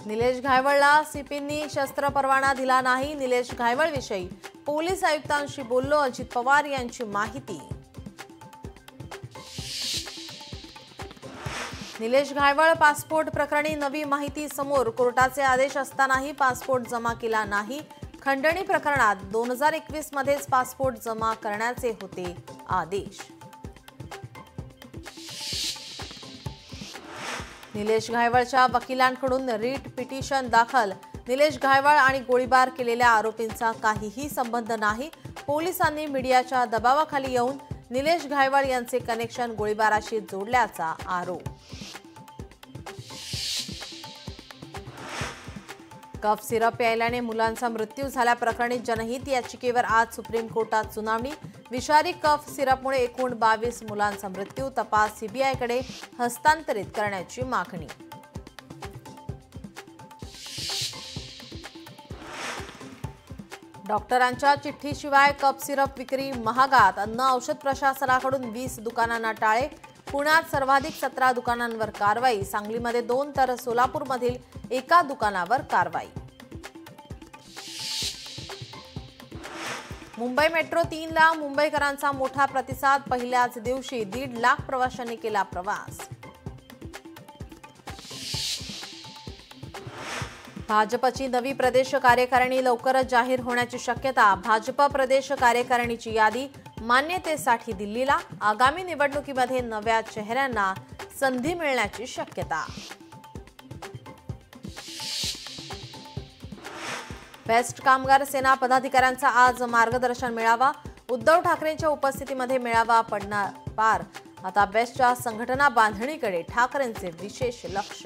निलेश घायवळला सीपींनी शस्त्र परवाना दिला नाही। निलेश घायवळ विषयी पोलीस आयुक्तांशी बोललो, अजित पवार यांची माहिती। निलेश घायवळ पासपोर्ट प्रकरणी नवी माहिती समोर। कोर्टाचे आदेश असतानाही पासपोर्ट जमा केला नाही। खंडणी प्रकरणात 2021 मध्येच पासपोर्ट जमा करण्याचे होते आदेश। निलेश घायवळच्या वकिलांकडून रीट पिटिशन दाखल। निलेश घायवळ आणि गोळीबार केलेल्या आरोपींचा काहीही संबंध नाही। पोलिसांनी मीडियाच्या दबावाखाली येऊन निलेश घायवळ यांचे कनेक्शन गोळीबाराशी जोडल्याचा आरोप। कफ सिरप प्यायल्याने मुलांचा मृत्यू झाल्याप्रकरणी जनहित याचिकेवर आज सुप्रीम कोर्टात सुनावणी। विषारी कफ सिरपमुळे एकूण 22 मुलांचा मृत्यू। तपास सीबीआयकडे हस्तांतरित करण्याची मागणी। डॉक्टरांच्या चिठ्ठीशिवाय कफ सिरप विक्री महागात। अन्न औषध प्रशासनाकडून 20 दुकानांना टाळे। पुण्यात सर्वाधिक 17 दुकानांवर कारवाई। सांगलीमध्ये 2 तर सोलापूरमधील एका दुकानावर कारवाई। मुंबई मेट्रो 3 ला मुंबईकरांचा मोठा प्रतिसाद। पहिल्याच दिवशी 1.5 लाख प्रवाशांनी केला प्रवास। भाजपची नवी प्रदेश कार्यकारिणी लवकरच जाहीर होण्याची शक्यता। भाजप प्रदेश कार्यकारिणीची यादी मान्यतेसाठी दिल्लीला। आगामी निवडणुकीमध्ये नव्या चेहऱ्यांना संधी मिळण्याची शक्यता। बेस्ट कामगार सेना पदाधिकाऱ्यांचा आज मार्गदर्शन मेळावा। उद्धव ठाकरेंच्या उपस्थितीमध्ये मेळावा पडणार पार। आता बेस्टच्या संघटना बांधणीकडे ठाकरेंचे विशेष लक्ष।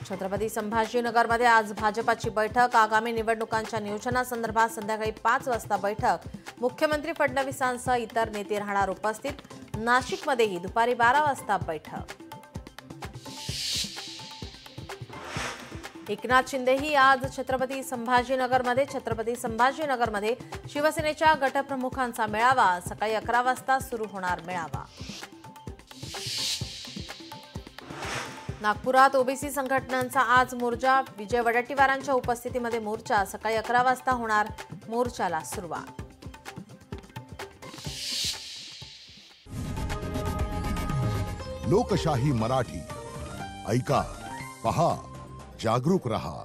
छत्रपती संभाजीनगरमध्ये आज भाजपाची बैठक। आगामी निवडणुकांच्या नियोजनासंदर्भात संध्याकाळी 5 वाजता बैठक। मुख्यमंत्री फडणवीसांसह इतर नेते राहणार उपस्थित। नाशिकमध्येही दुपारी 12 वाजता बैठक। एकनाथ शिंदेही आज छत्रपती संभाजीनगरमध्ये शिवसेनेच्या गटप्रमुखांचा मेळावा। सकाळी 11 वाजता सुरू होणार मेळावा। नागपुरात ओबीसी संघटनांचा आज मोर्चा। विजय वडेट्टीवारांच्या उपस्थितीमध्ये मोर्चा। सकाळी 11 वाजता होणार मोर्चाला सुरुवात। लोकशाही मराठी ऐका, पहा, जागरूक रहा।